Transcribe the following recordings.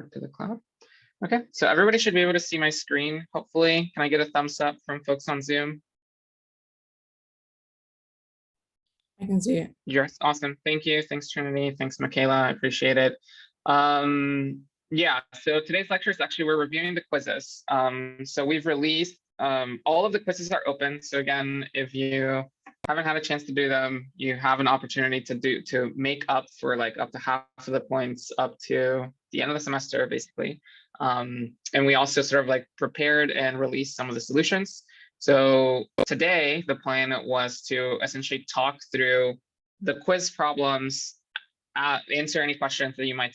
Report to the cloud. Okay, so everybody should be able to see my screen, hopefully. Can I get a thumbs up from folks on Zoom? I can see it. Yes, awesome. Thank you. Thanks, Trinity. Thanks, Michaela. I appreciate it. Yeah, so today's lecture is actually, we're reviewing the quizzes. So we've released, all of the quizzes are open. So again, if you haven't had a chance to do them, you have an opportunity to make up for like up to half of the points up to the end of the semester, basically. And we also sort of like prepared and released some of the solutions. So today, the plan was to essentially talk through the quiz problems, answer any questions that you might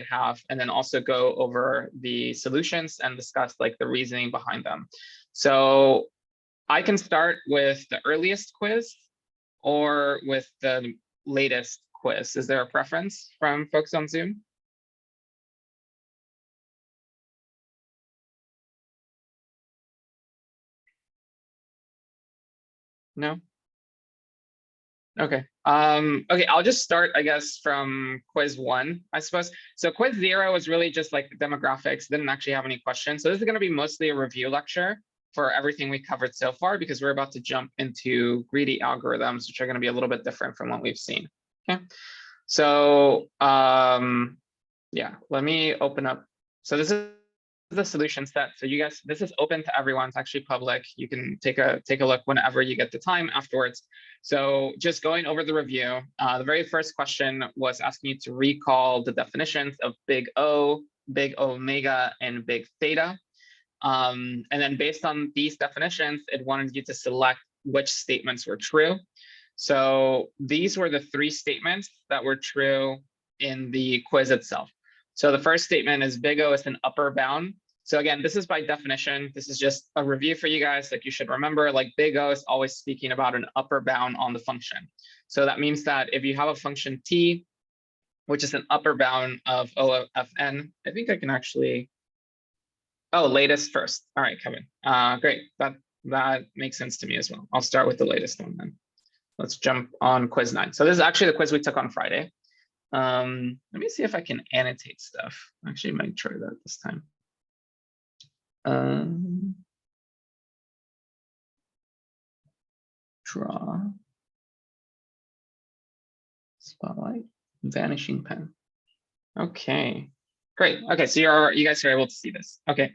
have, and then also go over the solutions and discuss like the reasoning behind them. So I can start with the earliest quiz or with the latest quiz. Is there a preference from folks on Zoom? No? Okay. Okay, I'll just start, I guess, from quiz 1, I suppose. So quiz 0 was really just like demographics, didn't actually have any questions. So this is going to be mostly a review lecture for everything we covered so far, because we're about to jump into greedy algorithms, which are going to be a little bit different from what we've seen. Okay. So yeah, let me open up. So this is the solution set. So you guys, this is open to everyone. It's actually public. You can take a look whenever you get the time afterwards. So just going over the review, the very first question was asking you to recall the definitions of big O, big omega, and big theta. And then based on these definitions, it wanted you to select which statements were true. So these were the 3 statements that were true in the quiz itself. So the first statement is big O is an upper bound. So again, this is by definition. This is just a review for you guys. Like you should remember, like big O is always speaking about an upper bound on the function. So that means that if you have a function t, which is an upper bound of O of fn, I think I can actually, oh, latest first. All right, Kevin. Great. That makes sense to me as well. I'll start with the latest one then. Let's jump on quiz 9. So this is actually the quiz we took on Friday. Let me see if I can annotate stuff. Actually, I might try that this time. Draw. Spotlight. Vanishing pen. Okay. Great. Okay, so you guys are able to see this. Okay.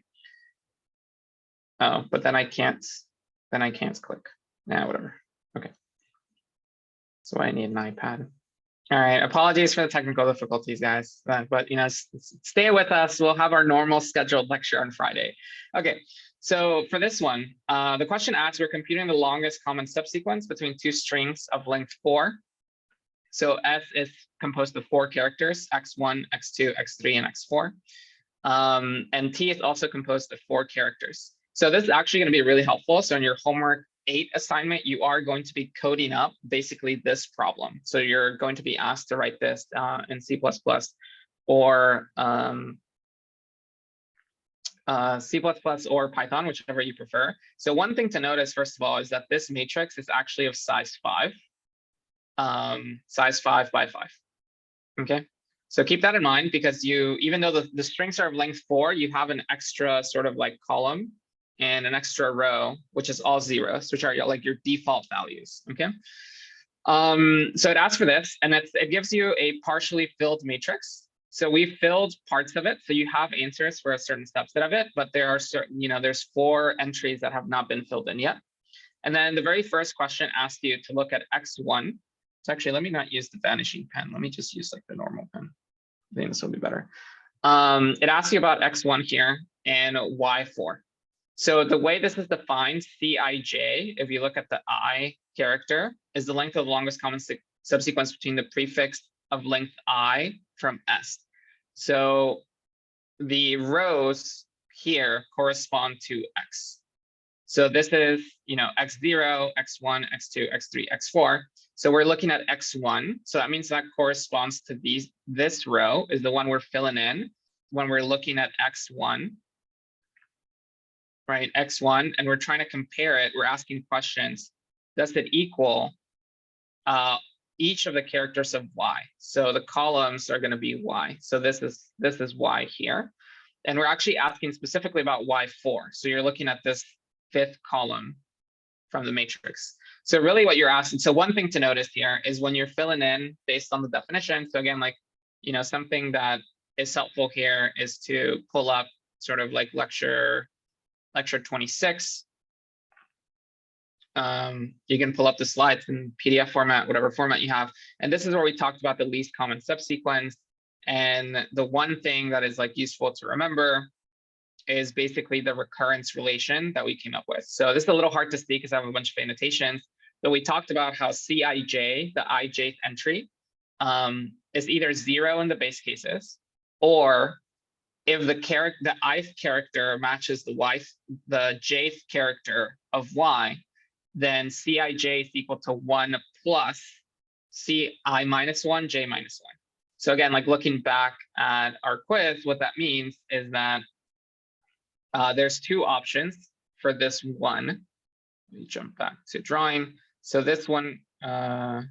Oh, but then I can't. Then I can't click. Nah, whatever. Okay. So I need an iPad. All right, apologies for the technical difficulties, guys, but you know, stay with us. We'll have our normal scheduled lecture on Friday. Okay, so for this one, the question asks, we're computing the longest common subsequence between 2 strings of length 4. So S is composed of 4 characters, x1, x2, x3, and x4. And T is also composed of 4 characters. So this is actually going to be really helpful. So in your homework 8 assignment, you are going to be coding up basically this problem. So you're going to be asked to write this in C++ or C++ or Python, whichever you prefer. So one thing to notice, first of all, is that this matrix is actually of size 5. Size 5 by 5. Okay. So keep that in mind, because even though the strings are of length 4, you have an extra sort of like column and an extra row, which is all zeros, which are like your default values. Okay. So it asks for this, and it gives you a partially filled matrix. So we filled parts of it. So you have answers for a certain subset of it, but there are certain, there's 4 entries that have not been filled in yet. And then the very first question asks you to look at x1. So actually, let me not use the vanishing pen. Let me just use like the normal pen. I think this will be better. It asks you about x1 here and y4. So the way this is defined, Cij, if you look at the I character, is the length of the longest common subsequence between the prefix of length I from S. So the rows here correspond to X. So this is, x0, x1, x2, x3, x4. So we're looking at x1. So that means that corresponds to this row is the one we're filling in when we're looking at x1. Right, x1, and we're trying to compare it. We're asking questions. Does it equal each of the characters of y. So the columns are going to be y. So this is y here. And we're actually asking specifically about y4. So you're looking at this fifth column from the matrix. So really what you're asking, so one thing to notice here is when you're filling in based on the definition. So again, like, you know, something that is helpful here is to pull up sort of like lecture 26. You can pull up the slides in PDF format, whatever format you have. And this is where we talked about the least common subsequence. And the one thing that is like useful to remember is basically the recurrence relation that we came up with. So this is a little hard to see because I have a bunch of annotations, but we talked about how Cij, the ijth entry, is either 0 in the base cases, or if the ith character matches the jth character of y, then Cij is equal to 1 plus Ci minus 1, j minus 1. So again, like looking back at our quiz, what that means is that there's two options for this one. Let me jump back to drawing. So this one, yeah.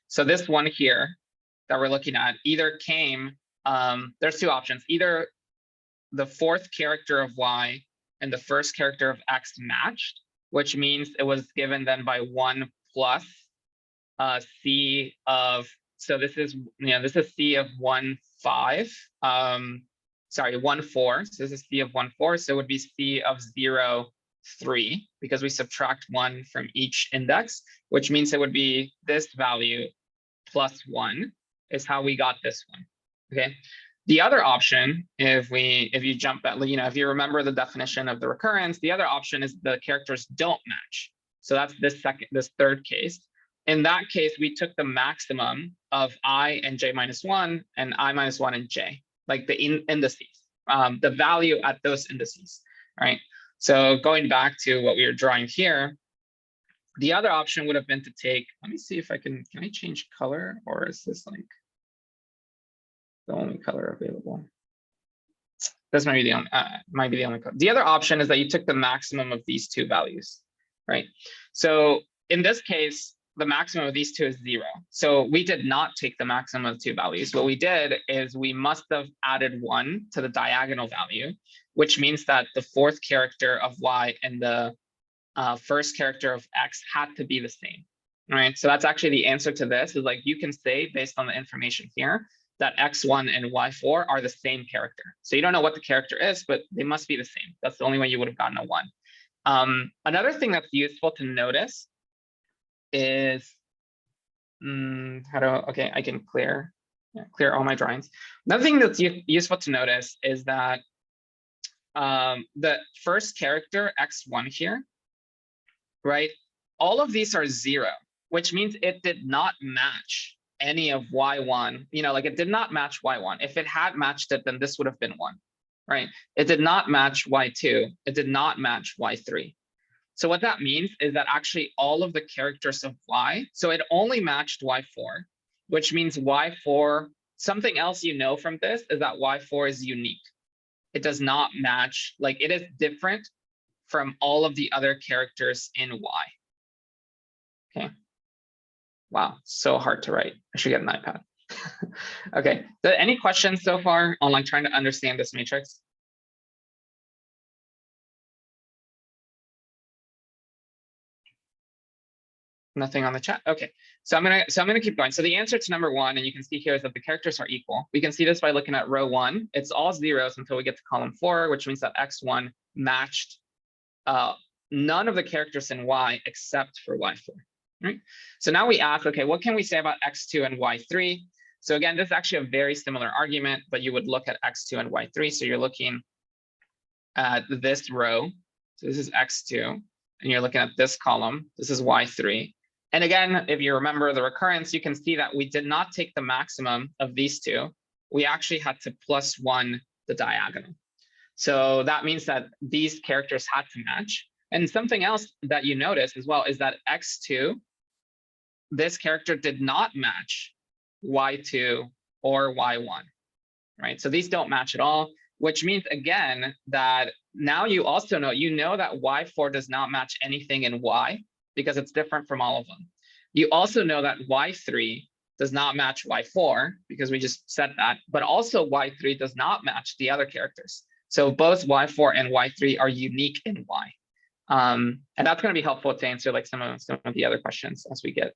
So this one here that we're looking at either came, there's two options. Either the fourth character of y and the first character of x matched, which means it was given then by 1 plus c of, so this is, this is c of 1, 5. Sorry, 1, 4. So this is c of 1, 4. So it would be c of 0, 3, because we subtract 1 from each index, which means it would be this value plus 1 is how we got this one. Okay. The other option, if you jump at, if you remember the definition of the recurrence, the other option is the characters don't match. So that's this third case. In that case, we took the maximum of I and j minus 1 and I minus 1 and j, like the indices, the value at those indices, right? So going back to what we were drawing here, the other option would have been to take, let me see if can I change color, or is this like the only color available? This might be the only color. The other option is that you took the maximum of these two values, right? So in this case, the maximum of these two is 0. So we did not take the maximum of two values. What we did is we must have added 1 to the diagonal value, which means that the fourth character of y and the first character of x had to be the same, right? So that's actually the answer to this, is like you can say based on the information here that x1 and y4 are the same character. So you don't know what the character is, but they must be the same. That's the only way you would have gotten a 1. Another thing that's useful to notice is okay, I can clear all my drawings. Another thing that's useful to notice is that the first character x1 here, right? All of these are 0, which means it did not match any of y1. Like it did not match y1. If it had matched it, then this would have been 1, right? It did not match y2. It did not match y3. So what that means is that actually all of the characters of y, so it only matched y4, which means y4, something else from this is that y4 is unique. It does not match, like it is different from all of the other characters in y. Okay. Wow, so hard to write. I should get an iPad. Okay, so any questions so far on like trying to understand this matrix? Nothing on the chat. Okay, so I'm gonna keep going. So the answer to number 1, and you can see here, is that the characters are equal. We can see this by looking at row 1. It's all 0s until we get to column 4, which means that x1 matched none of the characters in y except for y4. Right? So now we ask, okay, what can we say about x2 and y3? So again, this is actually a very similar argument, but you would look at x2 and y3. So you're looking at this row. So this is x2, and you're looking at this column. This is y3. And again, if you remember the recurrence, you can see that we did not take the maximum of these two. We actually had to plus 1 the diagonal. So that means that these characters had to match. And something else that you notice as well is that x2, this character did not match y2 or y1, right? So these don't match at all, which means again that now you also know, that y4 does not match anything in y because it's different from all of them. You also know that y3 does not match y4 because we just said that, but also y3 does not match the other characters. So both y4 and y3 are unique in y. And that's going to be helpful to answer like some of the other questions as we get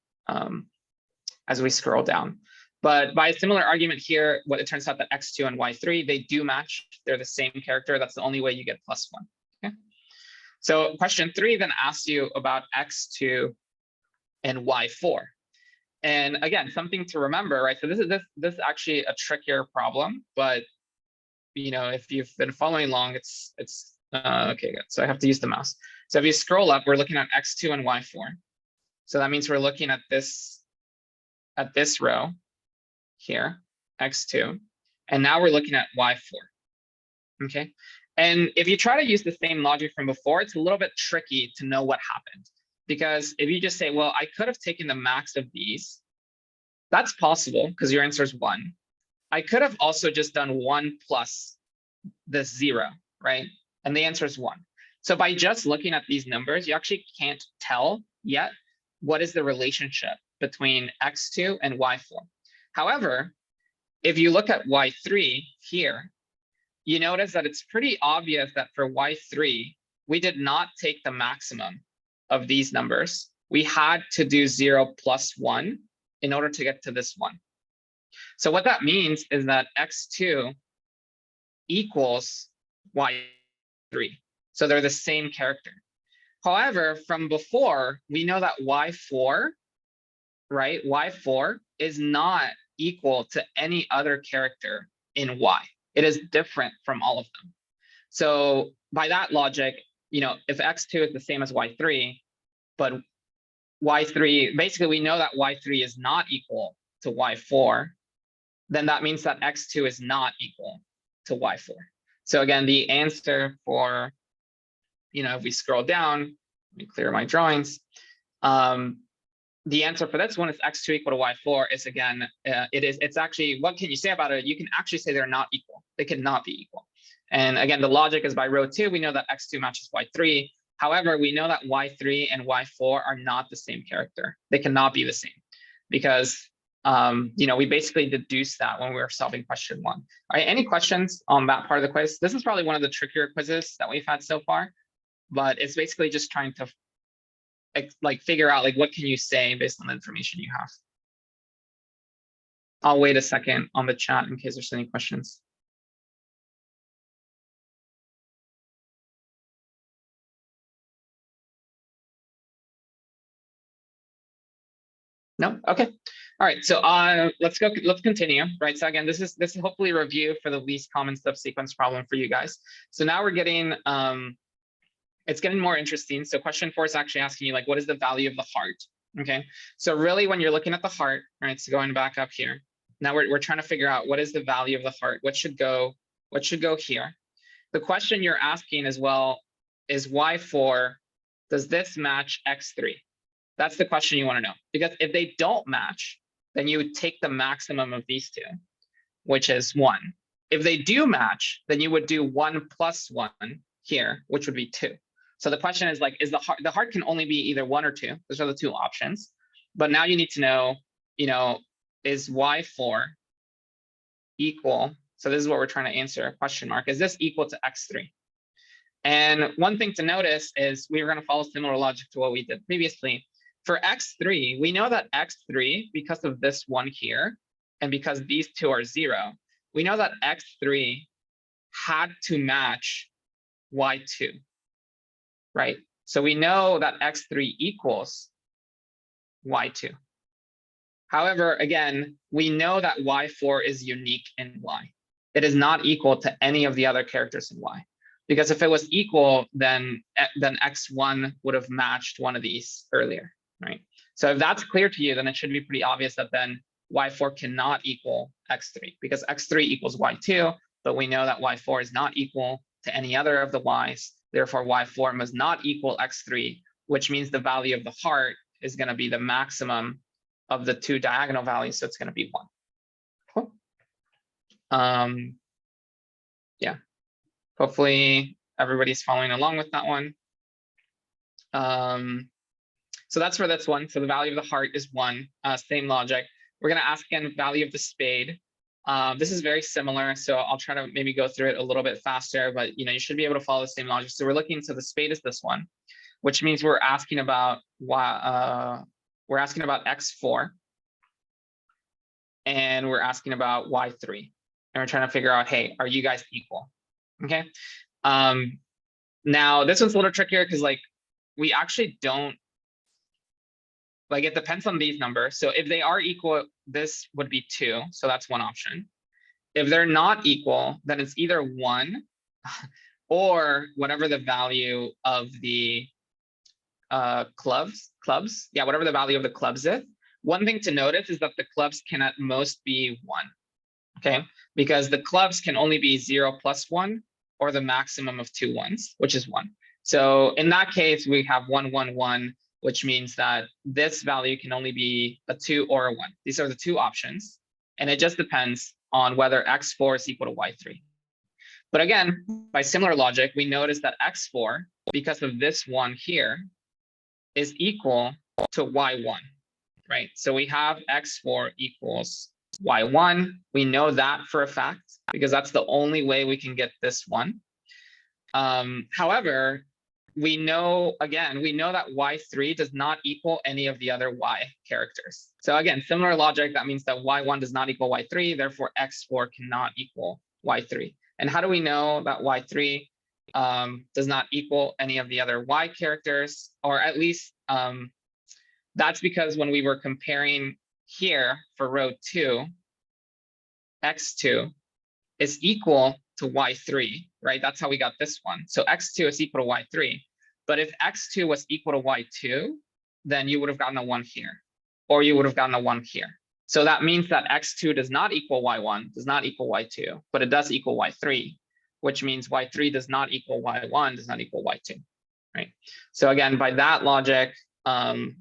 as we scroll down. But by a similar argument here, what it turns out that x2 and y3, they do match. They're the same character. That's the only way you get +1. Okay. So question 3 then asks you about x2 and y4. And again, something to remember, right? So this is actually a trickier problem, but you know, if you've been following along, it's okay, good. So I have to use the mouse. So if you scroll up, we're looking at x2 and y4. So that means we're looking at this row here, x2, and now we're looking at y4. Okay. And if you try to use the same logic from before, it's a little bit tricky to know what happened. Because if you just say, well, I could have taken the max of these, that's possible because your answer is 1. I could have also just done 1 plus this 0, right? And the answer is 1. So by just looking at these numbers, you actually can't tell yet what is the relationship between x2 and y4. However, if you look at y3 here, you notice that it's pretty obvious that for y3, we did not take the maximum of these numbers. We had to do 0 plus 1 in order to get to this 1. So what that means is that x2 equals y3. So they're the same character. However, from before, we know that y4, right? y4 is not equal to any other character in y. It is different from all of them. So by that logic, you know, if x2 is the same as y3, but y3, basically we know that y3 is not equal to y4, then that means that x2 is not equal to y4. So again, the answer for, you know, if we scroll down, let me clear my drawings. The answer for this one is x2 equal to y4 is again, it's actually, what can you say about it? You can actually say they're not equal. They cannot be equal. And again, the logic is by row 2, we know that x2 matches y3. However, we know that y3 and y4 are not the same character. They cannot be the same because, you know, we basically deduced that when we were solving question 1. All right, any questions on that part of the quiz? This is probably one of the trickier quizzes that we've had so far, but it's basically just trying to like figure out like what can you say based on the information you have. I'll wait a second on the chat in case there's any questions. No? Okay. All right. So let's continue. Right. So again, this is hopefully a review for the least common subsequence problem for you guys. So now we're getting it's getting more interesting. So question 4 is actually asking you like, what is the value of the heart? Okay. So really when you're looking at the heart, right, so going back up here, now we're trying to figure out what is the value of the heart? What should go here? The question you're asking as well is y4, does this match x3? That's the question you want to know. Because if they don't match, then you would take the maximum of these two, which is 1. If they do match, then you would do 1 plus 1 here, which would be 2. So the question is like, is the heart can only be either 1 or 2. Those are the two options. But now you need to know, you know, is y4 equal? So this is what we're trying to answer, question mark. Is this equal to x3? And one thing to notice is we were going to follow similar logic to what we did previously. For x3, we know that x3, because of this 1 here, and because these two are 0, we know that x3 had to match y2, right? So we know that x3 equals y2. However, again, we know that y4 is unique in y. It is not equal to any of the other characters in y. Because if it was equal, then x1 would have matched one of these earlier, right? So if that's clear to you, then it should be pretty obvious that then y4 cannot equal x3 because x3 equals y2, but we know that y4 is not equal to any other of the y's. Therefore, y4 must not equal x3, which means the value of the heart is going to be the maximum of the two diagonal values. So it's going to be 1. Cool. Yeah. Hopefully everybody's following along with that one. So that's for this one. So the value of the heart is 1, same logic. We're gonna ask again value of the spade. This is very similar, so I'll try to maybe go through it a little bit faster, but you should be able to follow the same logic. So we're looking, so the spade is this one, which means we're asking about we're asking about x4, and we're asking about y3, and we're trying to figure out, hey, are you guys equal? Okay. Now this one's a little trickier because like we actually don't, like it depends on these numbers. So if they are equal, this would be 2. So that's one option. If they're not equal, then it's either 1 or whatever the value of the clubs. Yeah, whatever the value of the clubs is. One thing to notice is that the clubs can at most be 1. Okay, because the clubs can only be 0 plus 1 or the maximum of 2 ones, which is 1. So in that case, we have 1, 1, 1, which means that this value can only be a 2 or a 1. These are the two options. And it just depends on whether x4 is equal to y3. But again, by similar logic, we notice that x4, because of this one here, is equal to y1, right? So we have x4 equals y1. We know that for a fact, because that's the only way we can get this one. However, we know that y3 does not equal any of the other y characters. So again, similar logic, that means that y1 does not equal y3, therefore x4 cannot equal y3. And how do we know that y3 does not equal any of the other y characters? Or at least that's because when we were comparing here for row 2, x2 is equal to y3, right? That's how we got this one. So x2 is equal to y3. But if x2 was equal to y2, then you would have gotten a 1 here, or you would have gotten a 1 here. So that means that x2 does not equal y1, does not equal y2, but it does equal y3, which means y3 does not equal y1, does not equal y2, right? So again, by that logic, and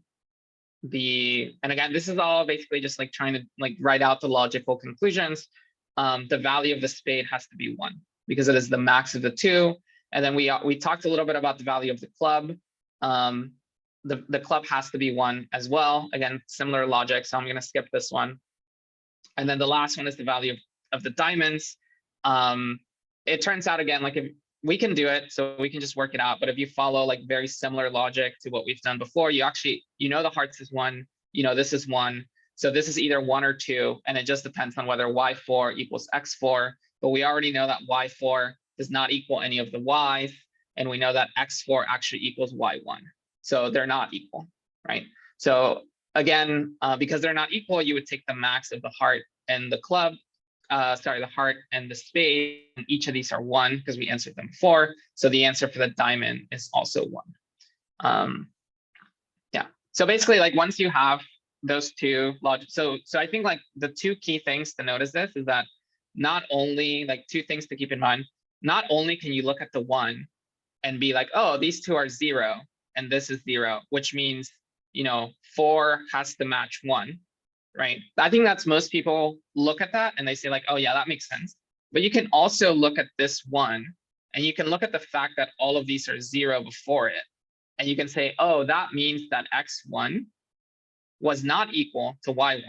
again, this is all basically just like trying to like write out the logical conclusions. The value of the spade has to be 1 because it is the max of the 2. And then we talked a little bit about the value of the club. The club has to be 1 as well. Again, similar logic, so I'm going to skip this one. And then the last one is the value of the diamonds. It turns out, again, like if we can do it, so we can just work it out. But if you follow like very similar logic to what we've done before, you actually, the hearts is 1, this is 1. So this is either 1 or 2, and it just depends on whether y4 equals x4. But we already know that y4 does not equal any of the y's, and we know that x4 actually equals y1. So they're not equal, right? So again, because they're not equal, you would take the max of the heart and the club, the heart and the spade, and each of these are 1 because we answered them before. So the answer for the diamond is also 1. Yeah, so basically like once you have those two logic, so I think like the two key things to notice this is that not only like two things to keep in mind, not only can you look at the 1 and be like, oh, these two are 0 and this is 0, which means, 4 has to match 1, right? I think that's most people look at that and they say like, oh yeah, that makes sense. But you can also look at this 1 and you can look at the fact that all of these are 0 before it. And you can say, oh, that means that x1 was not equal to y1.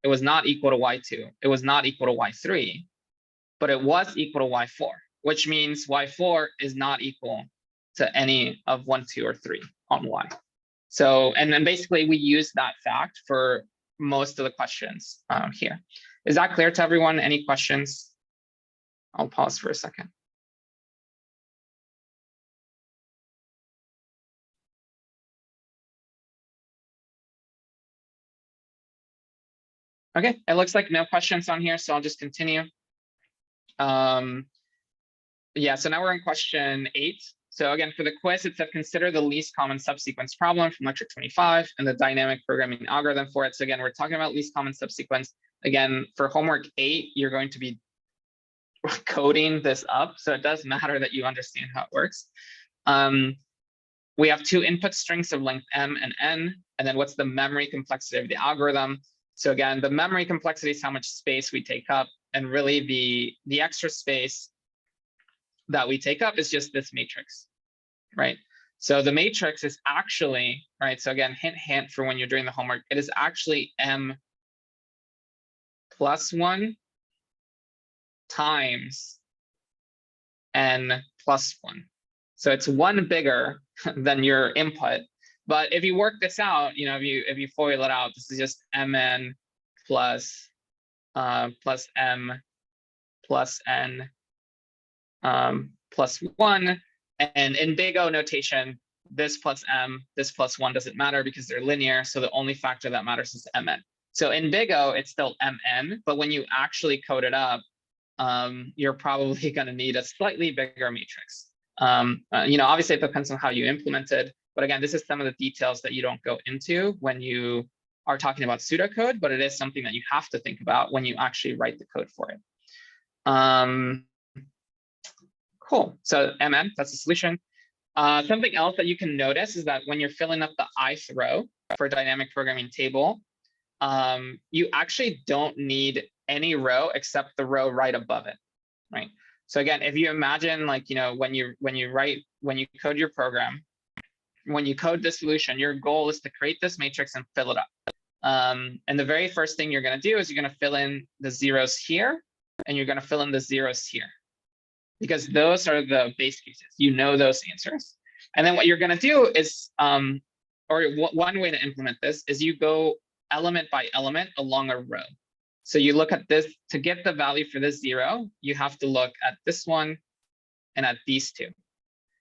It was not equal to y2. It was not equal to y3, but it was equal to y4, which means y4 is not equal to any of 1, 2, or 3 on y. So, and then basically we use that fact for most of the questions here. Is that clear to everyone? Any questions? I'll pause for a second. Okay, it looks like no questions on here, so I'll just continue. Yeah, so now we're in question 8. So again, for the quiz, it said consider the least common subsequence problem from lecture 25 and the dynamic programming algorithm for it. So again, we're talking about least common subsequence. Again, for homework 8, you're going to be coding this up. So it does matter that you understand how it works. We have 2 input strings of length m and n, and then what's the memory complexity of the algorithm? So again, the memory complexity is how much space we take up, and really the extra space that we take up is just this matrix, right? So the matrix is actually, right? So again, hint, hint for when you're doing the homework, it is actually M plus 1 times N plus 1. So it's 1 bigger than your input. But if you work this out, if you FOIL it out, this is just Mn plus plus M plus N plus 1. And in big O notation, this plus M, this plus 1 doesn't matter because they're linear. So the only factor that matters is Mn. So in big O, it's still Mn. But when you actually code it up, you're probably going to need a slightly bigger matrix. Obviously it depends on how you implement it. But again, this is some of the details that you don't go into when you are talking about pseudocode, but it is something that you have to think about when you actually write the code for it. Cool. So Mn, that's the solution. Something else that you can notice is that when you're filling up the ith row for dynamic programming table, you actually don't need any row except the row right above it, right? So again, if you imagine when you code your program, when you code the solution, your goal is to create this matrix and fill it up. And the very first thing you're going to do is you're going to fill in the zeros here, and you're going to fill in the zeros here, because those are the base cases. You know those answers. And then what you're going to do is, one way to implement this is you go element by element along a row. So you look at this, to get the value for this 0, you have to look at this one and at these 2,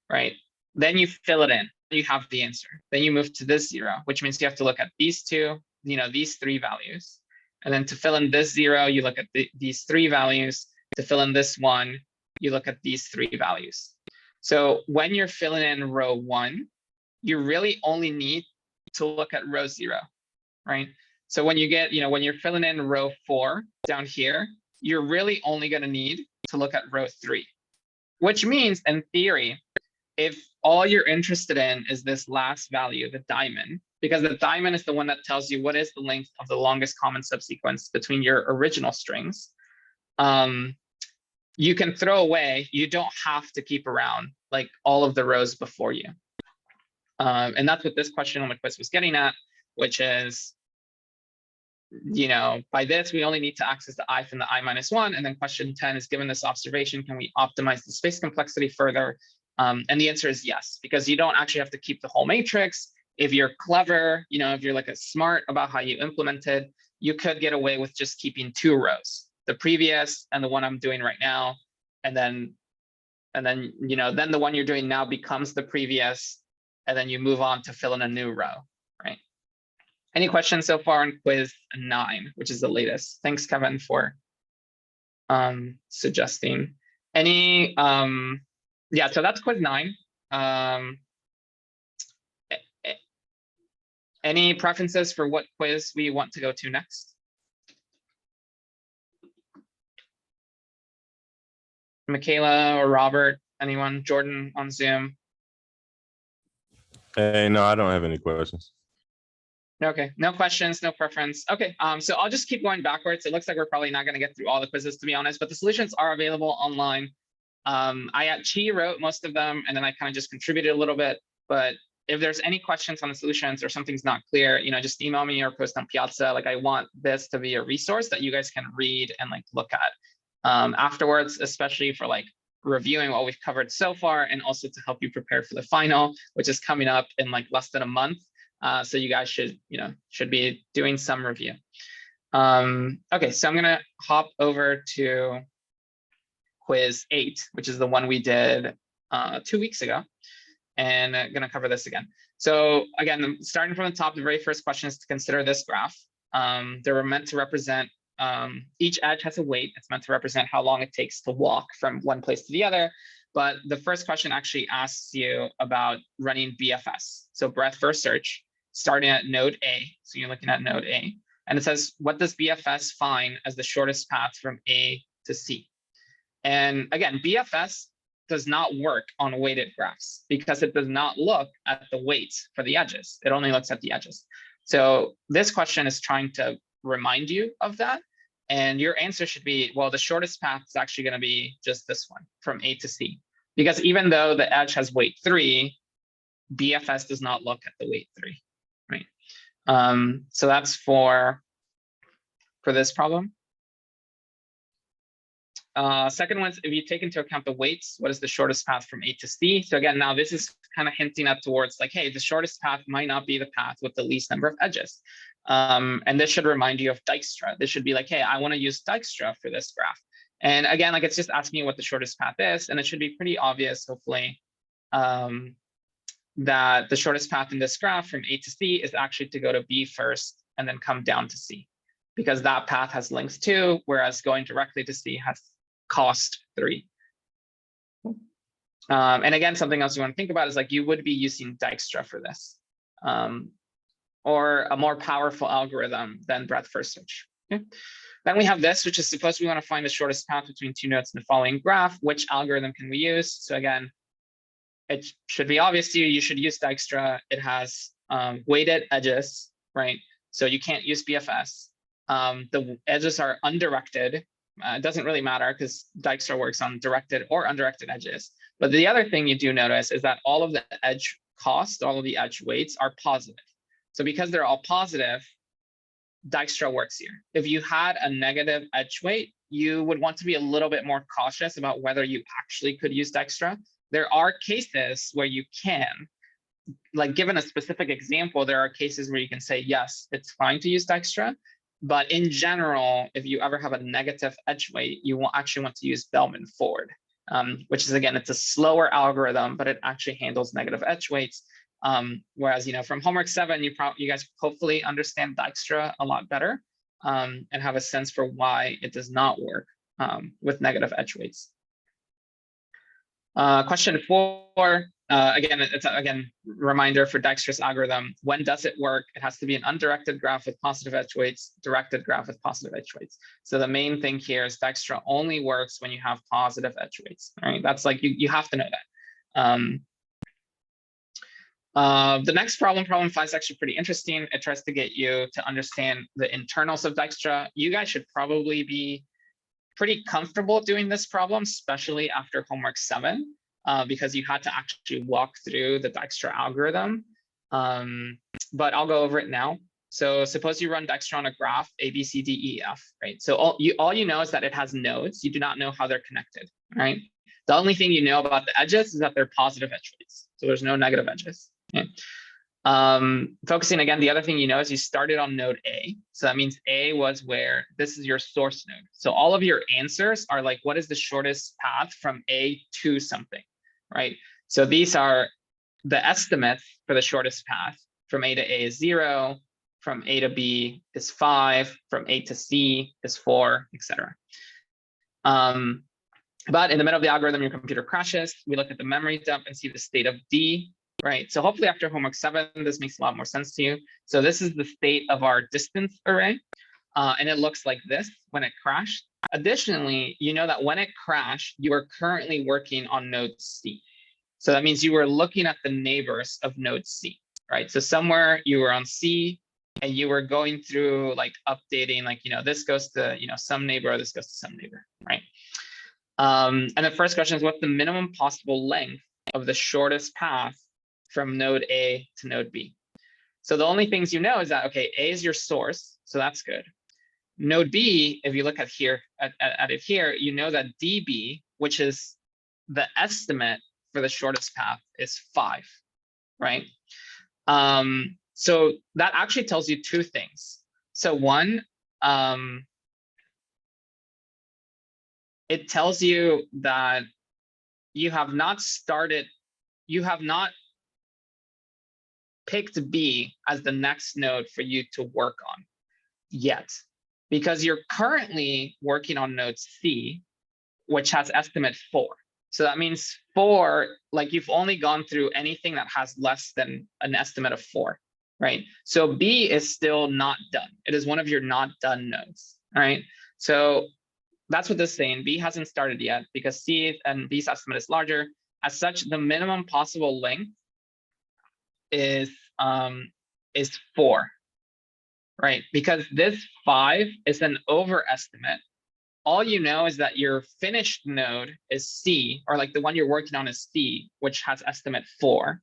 right? Then you fill it in, you have the answer. Then you move to this 0, which means you have to look at these 2, these 3 values. And then to fill in this 0, you look at these 3 values. To fill in this 1, you look at these 3 values. So when you're filling in row 1, you really only need to look at row 0, right? So when you get, when you're filling in row 4 down here, you're really only going to need to look at row 3, which means in theory, if all you're interested in is this last value, the diamond, because the diamond is the one that tells you what is the length of the longest common subsequence between your original strings, you can throw away. You don't have to keep around like all of the rows before you. And that's what this question on the quiz was getting at, which is, by this, we only need to access the I from the I-1. And then question 10 is, given this observation, can we optimize the space complexity further? And the answer is yes, because you don't actually have to keep the whole matrix. If you're clever, if you're smart about how you implement it, you could get away with just keeping 2 rows, the previous and the one I'm doing right now. And then the one you're doing now becomes the previous, and then you move on to fill in a new row, right? Any questions so far on quiz 9, which is the latest? Thanks, Kevin, for suggesting. Any, yeah, so that's quiz 9. Any preferences for what quiz we want to go to next? Michaela or Robert, anyone? Jordan on Zoom? Hey, no, I don't have any questions. Okay, no questions, no preference. Okay, so I'll just keep going backwards. It looks like we're probably not going to get through all the quizzes, to be honest, but the solutions are available online. I actually wrote most of them, and then I kind of just contributed a little bit. But if there's any questions on the solutions or something's not clear, just email me or post on Piazza. I want this to be a resource that you guys can read and look at afterwards, especially for reviewing what we've covered so far, and also to help you prepare for the final, which is coming up in less than a month. So you guys should be doing some review. Okay, so I'm gonna hop over to quiz 8, which is the one we did 2 weeks ago, and I'm gonna cover this again. So again, starting from the top, the very first question is to consider this graph. They were meant to represent, each edge has a weight. It's meant to represent how long it takes to walk from one place to the other. But the first question actually asks you about running BFS, so breadth first search, starting at node A. So you're looking at node A. And it says, what does BFS find as the shortest path from A to C? And again, BFS does not work on weighted graphs because it does not look at the weights for the edges. It only looks at the edges. So this question is trying to remind you of that. And your answer should be, well, the shortest path is actually going to be just this one from A to C. Because even though the edge has weight 3, BFS does not look at the weight 3, right? So that's for this problem. Second one is if you take into account the weights, what is the shortest path from A to C? So again, now this is kind of hinting at towards like, hey, the shortest path might not be the path with the least number of edges. And this should remind you of Dijkstra. This should be like, hey, I want to use Dijkstra for this graph. And again, like it's just asking you what the shortest path is, and it should be pretty obvious, hopefully, that the shortest path in this graph from A to C is actually to go to B first and then come down to C, because that path has length 2, whereas going directly to C has cost 3. And again, something else you want to think about is like you would be using Dijkstra for this, or a more powerful algorithm than breadth first search. Okay. Then we have this, which is suppose we want to find the shortest path between 2 nodes in the following graph. Which algorithm can we use? So again, it should be obvious to you. You should use Dijkstra. It has weighted edges, right? So you can't use BFS. The edges are undirected. It doesn't really matter because Dijkstra works on directed or undirected edges. But the other thing you do notice is that all of the edge costs, all of the edge weights are positive. So because they're all positive, Dijkstra works here. If you had a negative edge weight, you would want to be a little bit more cautious about whether you actually could use Dijkstra. There are cases where you can, like given a specific example, there are cases where you can say, yes, it's fine to use Dijkstra. But in general, if you ever have a negative edge weight, you will actually want to use Bellman-Ford, which is, again, it's a slower algorithm, but it actually handles negative edge weights. Whereas, from homework 7, you guys hopefully understand Dijkstra a lot better and have a sense for why it does not work with negative edge weights. Question 4, again, it's again reminder for Dijkstra's algorithm. When does it work? It has to be an undirected graph with positive edge weights, directed graph with positive edge weights. So the main thing here is Dijkstra only works when you have positive edge weights. Right? That's like you have to know that. The next problem 5 is actually pretty interesting. It tries to get you to understand the internals of Dijkstra. You guys should probably be pretty comfortable doing this problem, especially after homework 7, because you had to actually walk through the Dijkstra algorithm. But I'll go over it now. So suppose you run Dijkstra on a graph A, B, C, D, E, F, right? So all you know is that it has nodes. You do not know how they're connected, right? The only thing you know about the edges is that they're positive edge weights. So there's no negative edges. Okay. Focusing again, the other thing you know is you started on node A. So that means A was where this is your source node. So all of your answers are like, what is the shortest path from A to something, right? So these are the estimates for the shortest path. From A to A is 0, from A to B is 5, from A to C is 4, etc. But in the middle of the algorithm, your computer crashes. We look at the memory dump and see the state of D. Right, so hopefully after homework 7, this makes a lot more sense to you. So this is the state of our distance array, and it looks like this when it crashed. Additionally, you know that when it crashed, you are currently working on node C. So that means you were looking at the neighbors of node C, right? So somewhere you were on C, and you were going through like updating, like, this goes to, some neighbor, this goes to some neighbor, right? And the first question is, what's the minimum possible length of the shortest path from node A to node B? So the only things you know is that, okay, A is your source, so that's good. Node B, if you look at here at it here, you know that DB, which is the estimate for the shortest path, is 5, right? So that actually tells you 2 things. So one, it tells you that you have not picked B as the next node for you to work on yet, because you're currently working on node C, which has estimate 4. So that means 4, like you've only gone through anything that has less than an estimate of 4, right? So B is still not done. It is one of your not done nodes, right? So that's what this is saying. B hasn't started yet because C and B's estimate is larger. As such, the minimum possible length is 4, right? Because this 5 is an overestimate. All you know is that your finished node is C, or like the one you're working on is C, which has estimate 4.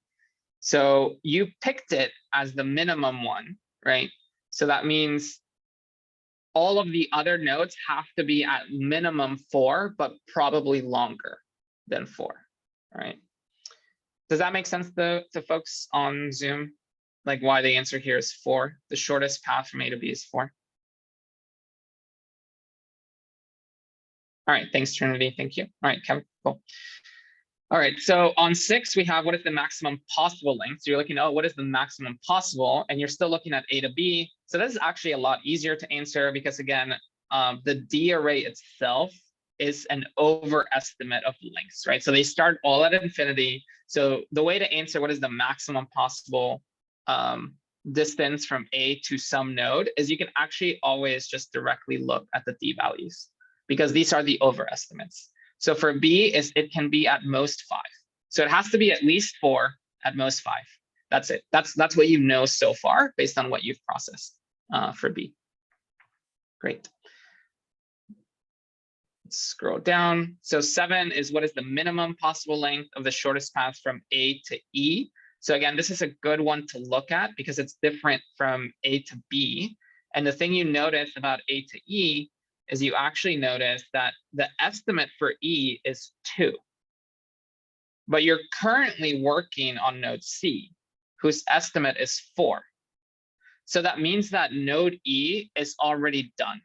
So you picked it as the minimum one, right? So that means all of the other nodes have to be at minimum 4, but probably longer than 4, right? Does that make sense to folks on Zoom? Like why the answer here is 4? The shortest path from A to B is 4. All right, thanks, Trinity. Thank you. All right, Kevin, cool. All right, so on 6, we have what is the maximum possible length. So you're looking, oh, what is the maximum possible? And you're still looking at A to B. So this is actually a lot easier to answer because, again, the D array itself is an overestimate of lengths, right? So they start all at infinity. So the way to answer what is the maximum possible distance from A to some node is you can actually always just directly look at the D values because these are the overestimates. So for B, it can be at most 5. So it has to be at least 4, at most 5. That's it. That's what you know so far based on what you've processed for B. Great. Let's scroll down. So 7 is what is the minimum possible length of the shortest path from A to E. So again, this is a good one to look at because it's different from A to B. And the thing you notice about A to E is you actually notice that the estimate for E is 2. But you're currently working on node C, whose estimate is 4. So that means that node E is already done,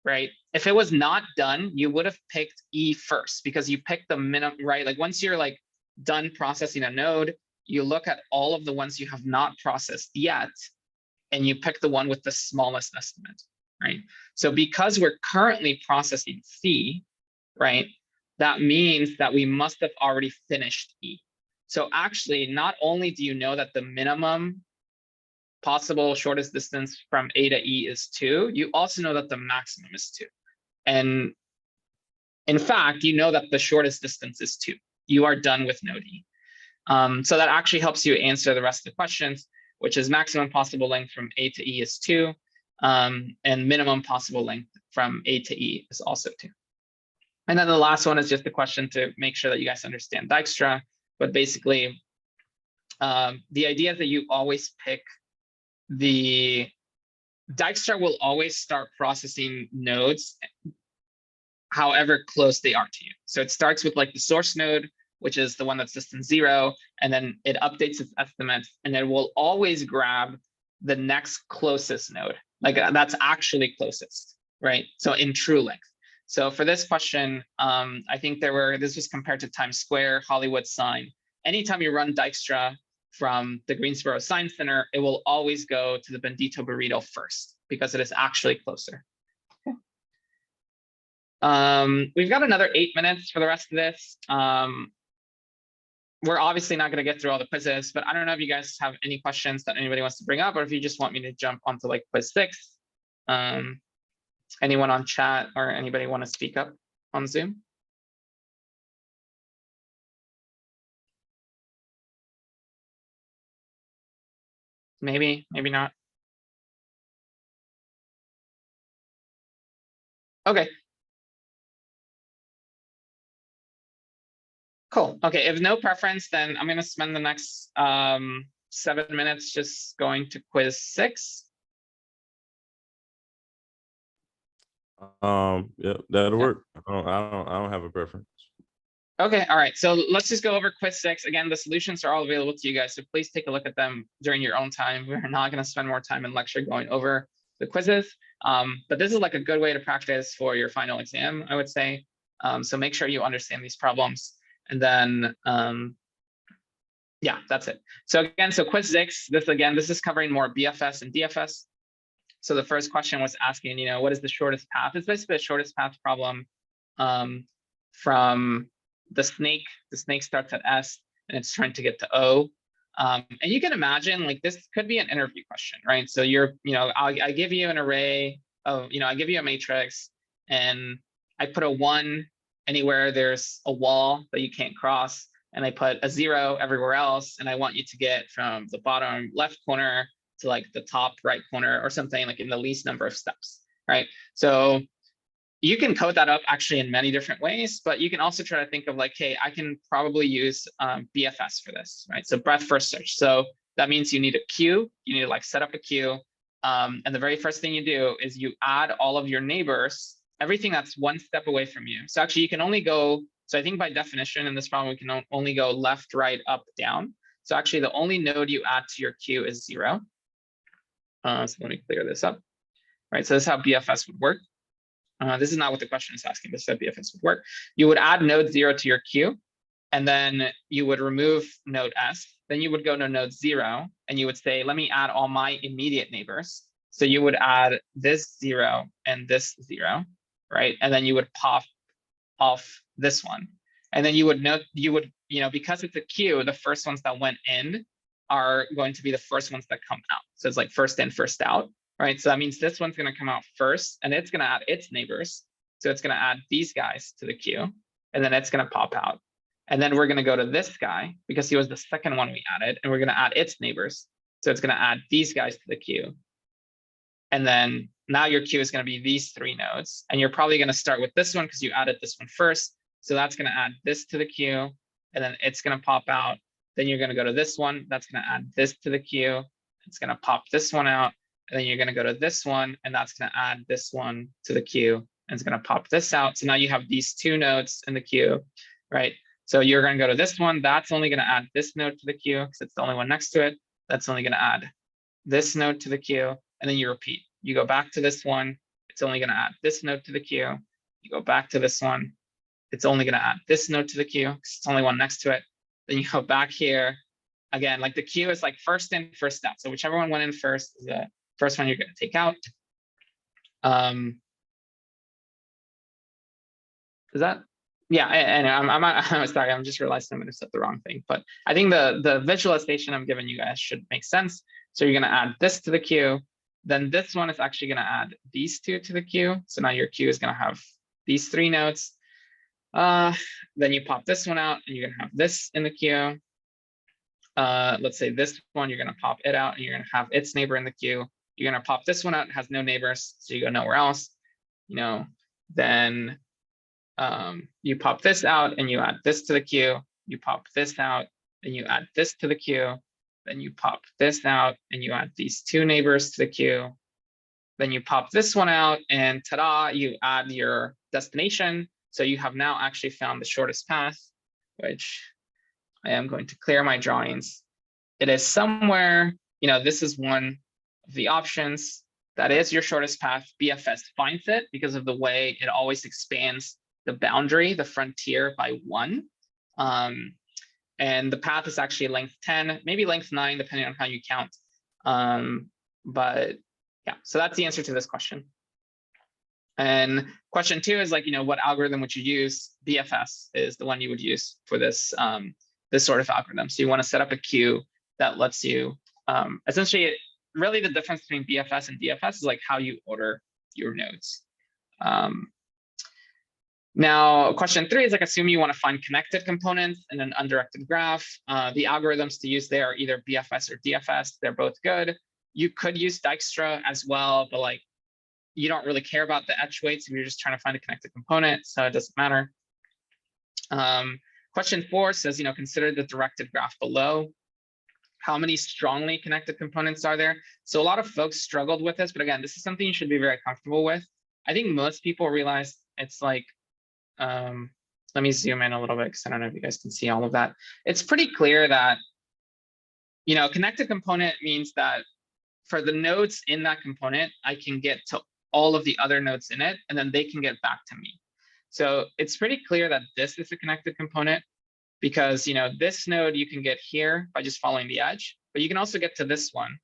right? If it was not done, you would have picked E first because you picked the minimum, right? Like once you're like done processing a node, you look at all of the ones you have not processed yet, and you pick the one with the smallest estimate. Right? So because we're currently processing C, right, that means that we must have already finished E. So actually, not only do you know that the minimum possible shortest distance from A to E is 2, you also know that the maximum is 2. And in fact, you know that the shortest distance is 2. You are done with node E. So that actually helps you answer the rest of the questions, which is maximum possible length from A to E is 2. And minimum possible length from A to E is also 2. And then the last one is just a question to make sure that you guys understand Dijkstra. But basically, the idea is that you always pick the Dijkstra will always start processing nodes however close they are to you. So it starts with like the source node, which is the one that's distance 0, and then it updates its estimates, and it will always grab the next closest node. Like that's actually closest, right? So in true length. So for this question, I think this was compared to Times Square, Hollywood Sign. Anytime you run Dijkstra from the Greensboro Science Center, it will always go to the Bendito Burrito first because it is actually closer. Okay. We've got another 8 minutes for the rest of this. We're obviously not going to get through all the quizzes, but I don't know if you guys have any questions that anybody wants to bring up, or if you just want me to jump onto like quiz 6. Anyone on chat or anybody want to speak up on Zoom? Maybe, maybe not. Okay. Cool. Okay, if no preference, then I'm going to spend the next 7 minutes just going to quiz 6. Yeah, that'll work. I don't have a preference. Okay, all right. So let's just go over quiz 6. Again, the solutions are all available to you guys, so please take a look at them during your own time. We're not going to spend more time in lecture going over the quizzes, but this is like a good way to practice for your final exam, I would say. So make sure you understand these problems. And then, yeah, that's it. So again, so quiz 6, this is covering more BFS and DFS. So the first question was asking, what is the shortest path? It's basically the shortest path problem from the snake. The snake starts at S and it's trying to get to O. And you can imagine like this could be an interview question, right? So I give you an array of, I give you a matrix and I put a 1 anywhere there's a wall that you can't cross, and I put a 0 everywhere else, and I want you to get from the bottom left corner to like the top right corner or something, like in the least number of steps, right? So you can code that up actually in many different ways, but you can also try to think of like, hey, I can probably use BFS for this, right? So breadth first search. So that means you need a queue. You need to like set up a queue. And the very first thing you do is you add all of your neighbors, everything that's one step away from you. So actually you can only go, so I think by definition in this problem, we can only go left, right, up, down. So actually the only node you add to your queue is 0. So let me clear this up. Right, so this is how BFS would work. This is not what the question is asking. This is how BFS would work. You would add node 0 to your queue, and then you would remove node S. Then you would go to node 0, and you would say, let me add all my immediate neighbors. So you would add this 0 and this 0, right? And then you would pop off this one. And then you would note, because it's a queue, the first ones that went in are going to be the first ones that come out. So it's like first in, first out. Right, so that means this one's going to come out first, and it's going to add its neighbors. So it's going to add these guys to the queue, and then it's going to pop out. And then we're going to go to this guy because he was the second one we added, and we're going to add its neighbors. So it's going to add these guys to the queue. And then now your queue is going to be these 3 nodes, and you're probably going to start with this one because you added this one first. So that's going to add this to the queue, and then it's going to pop out. Then you're going to go to this one. That's going to add this to the queue. It's going to pop this one out. And then you're going to go to this one, and that's going to add this one to the queue, and it's going to pop this out. So now you have these 2 nodes in the queue, right? So you're going to go to this one. That's only going to add this node to the queue because it's the only one next to it. That's only going to add this node to the queue, and then you repeat. You go back to this one. It's only going to add this node to the queue. You go back to this one. It's only going to add this node to the queue because it's only one next to it. Then you go back here. Again, like the queue is like first in, first out. So whichever one went in first is the first one you're going to take out. Is that? Yeah, and I'm sorry, I'm just realizing I'm going to set the wrong thing. But I think the visualization I'm giving you guys should make sense. So you're going to add this to the queue. Then this one is actually going to add these 2 to the queue. So now your queue is going to have these 3 nodes. Then you pop this one out, and you're going to have this in the queue. Let's say this one, you're going to pop it out, and you're going to have its neighbor in the queue. You're going to pop this one out, it has no neighbors, so you go nowhere else. Then you pop this out and you add this to the queue. You pop this out and you add this to the queue. Then you pop this out and you add these 2 neighbors to the queue. Then you pop this one out, and ta-da, you add your destination. So you have now actually found the shortest path, which I am going to clear my drawings. It is somewhere, this is one of the options. That is your shortest path. BFS finds it because of the way it always expands the boundary, the frontier, by 1. And the path is actually length 10, maybe length 9, depending on how you count. But yeah, so that's the answer to this question. And question 2 is like, what algorithm would you use? BFS is the one you would use for this, this sort of algorithm. So you want to set up a queue that lets you, essentially, really the difference between BFS and DFS is like how you order your nodes. Now, question 3 is like, assume you want to find connected components in an undirected graph. The algorithms to use there are either BFS or DFS. They're both good. You could use Dijkstra as well, but like, you don't really care about the etch weights if you're just trying to find a connected component, so it doesn't matter. Question 4 says, consider the directed graph below. How many strongly connected components are there? So a lot of folks struggled with this, but again, this is something you should be very comfortable with. I think most people realize it's like, let me zoom in a little bit because I don't know if you guys can see all of that. It's pretty clear that, connected component means that for the nodes in that component, I can get to all of the other nodes in it, and then they can get back to me. So it's pretty clear that this is a connected component because, this node you can get here by just following the edge, but you can also get to this one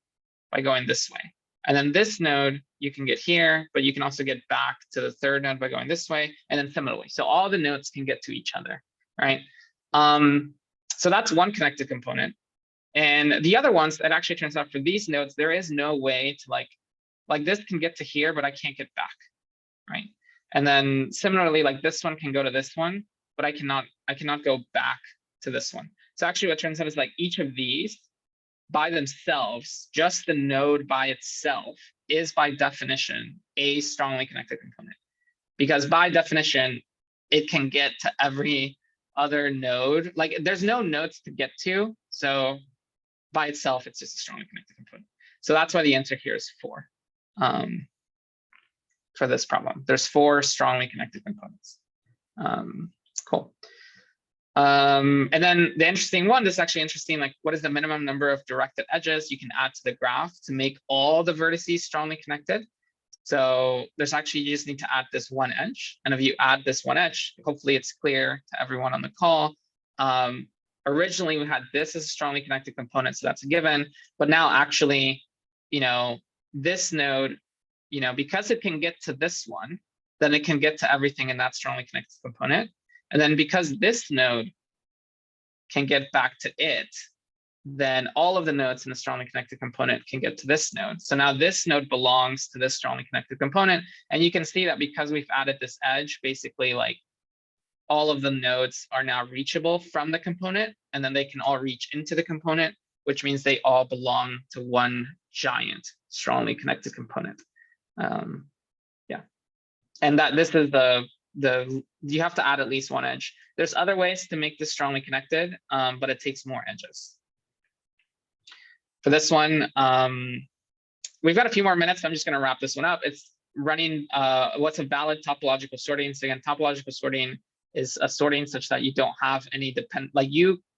by going this way. And then this node you can get here, but you can also get back to the third node by going this way, and then similarly. So all the nodes can get to each other, right? So that's one connected component. And the other ones, it actually turns out for these nodes, there is no way to like this can get to here, but I can't get back, right? And then similarly, like this one can go to this one, but I cannot go back to this one. So actually what turns out is like each of these by themselves, just the node by itself is by definition a strongly connected component because by definition, it can get to every other node. Like there's no nodes to get to. So by itself, it's just a strongly connected component. So that's why the answer here is 4. For this problem, there's 4 strongly connected components. Cool. And then the interesting one, this is actually interesting, like what is the minimum number of directed edges you can add to the graph to make all the vertices strongly connected? So there's actually, you just need to add this one edge. And if you add this one edge, hopefully it's clear to everyone on the call. Originally we had this as a strongly connected component, so that's a given. But now actually, this node, because it can get to this one, then it can get to everything in that strongly connected component. And then because this node can get back to it, then all of the nodes in the strongly connected component can get to this node. So now this node belongs to this strongly connected component. And you can see that because we've added this edge, basically like all of the nodes are now reachable from the component, and then they can all reach into the component, which means they all belong to one giant strongly connected component. Yeah. And that this is you have to add at least one edge. There's other ways to make this strongly connected, but it takes more edges. For this one, we've got a few more minutes. I'm just going to wrap this one up. It's running what's a valid topological sorting. So again, topological sorting is a sorting such that you don't have any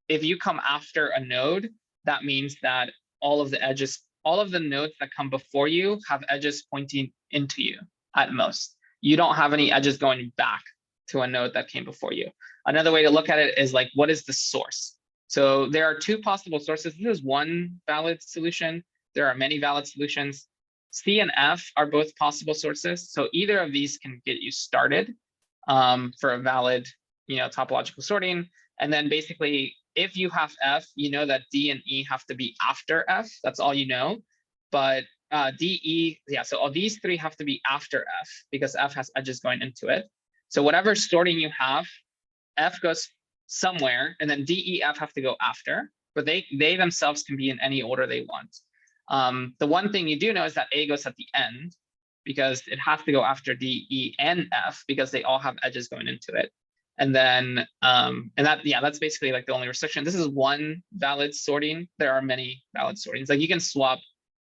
if you come after a node, that means that all of the edges, all of the nodes that come before you have edges pointing into you at most. You don't have any edges going back to a node that came before you. Another way to look at it is like, what is the source? So there are 2 possible sources. This is one valid solution. There are many valid solutions. C and F are both possible sources. So either of these can get you started for a valid, topological sorting. And then basically, if you have F, you know that D and E have to be after F. That's all you know. But D, E, yeah, so all these 3 have to be after F because F has edges going into it. So whatever sorting you have, F goes somewhere, and then D, E, F have to go after, but they themselves can be in any order they want. The one thing you do know is that A goes at the end because it has to go after D, E, and F because they all have edges going into it. And then, that's basically like the only restriction. This is one valid sorting. There are many valid sortings. Like you can swap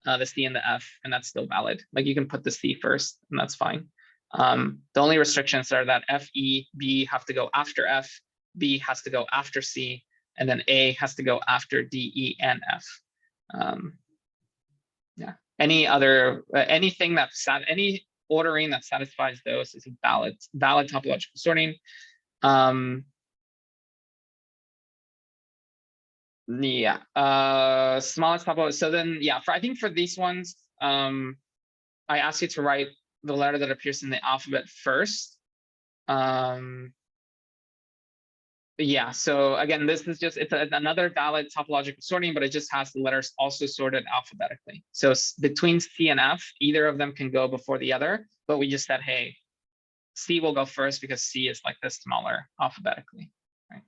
the C and the F, and that's still valid. Like you can put the C first, and that's fine. The only restrictions are that F, E, B have to go after F, B has to go after C, and then A has to go after D, E, and F. Yeah. Any other anything any ordering that satisfies those is a valid topological sorting. Yeah. Smallest topological. So then, yeah. I think for these ones, I asked you to write the letter that appears in the alphabet first. Yeah, so again, this is just, it's another valid topological sorting, but it just has the letters also sorted alphabetically. So between C and F, either of them can go before the other, but we just said, hey, C will go first because C is like this smaller alphabetically, right?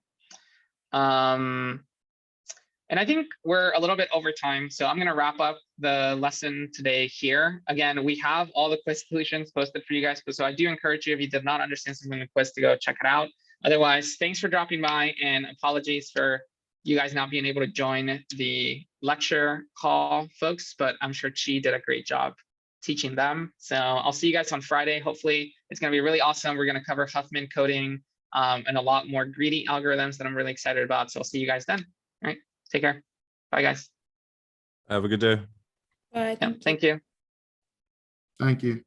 And I think we're a little bit over time, so I'm gonna wrap up the lesson today here. Again, we have all the quiz solutions posted for you guys, so I do encourage you, if you did not understand something in the quiz, to go check it out. Otherwise, thanks for dropping by, and apologies for you guys not being able to join the lecture call, folks, but I'm sure Chi did a great job teaching them. So I'll see you guys on Friday. Hopefully it's gonna be really awesome. We're gonna cover Huffman coding and a lot more greedy algorithms that I'm really excited about. So I'll see you guys then. All right, take care. Bye, guys. Have a good day. Bye. Yeah, thank you. Thank you.